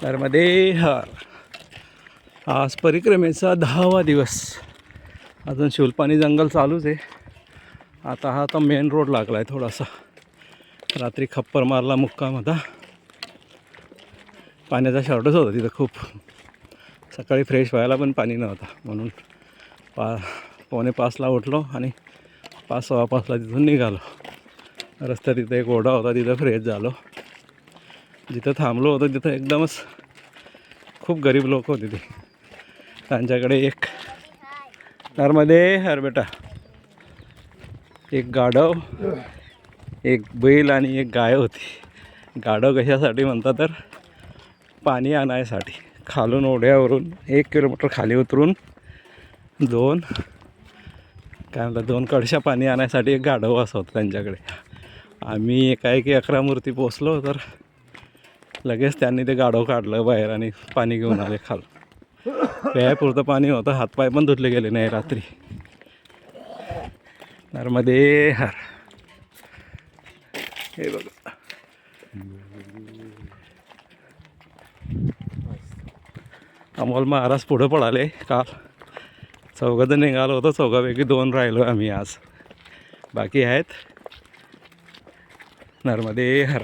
नर्मदे हर. आज परिक्रमेचा 10वा दिवस. अजून शुलपाणी जंगल चालूच आहे. आता हा तर मेन रोड लागला आहे थोडासा. रात्री खप्पर मारला मुक्काम होता. पाण्याचा शॉर्टेज होता तिथं खूप. सकाळी फ्रेश व्हायला पण पाणी नव्हता म्हणून 4:45ला उठलो आणि 5:15ला तिथून निघालो. रस्त्यात तिथं एक ओढा होता, तिथं फ्रेश झालो. जिथं थांबलो होतो तिथं एकदमच खूप गरीब लोक होते ते. त्यांच्याकडे एक नर्मदे हर बेटा, एक गाढव, एक बैल आणि एक गाय होती. गाढव कशासाठी म्हणतात तर पाणी आणायसाठी. खालून ओढ्यावरून 1 किलोमीटर खाली उतरून दोन कळशा पाणी आणायसाठी एक गाढव असं होतं त्यांच्याकडे. आम्ही एकाएकी 11 मूर्ती पोचलो तर लगेच त्यांनी ते गाढव काढलं बाहेर आणि पाणी घेऊन आले खालून. प्यायपुरतं पाणी होतं, हातपाय पण धुतले गेले नाही रात्री. नर्मदे हर. हे बघा अमोल महाराज पुढं पळाले. काल 4 जण निघालो होतो, 4पैकी 2 राहिलो आम्ही आज. बाकी आहेत. नर्मदे हर.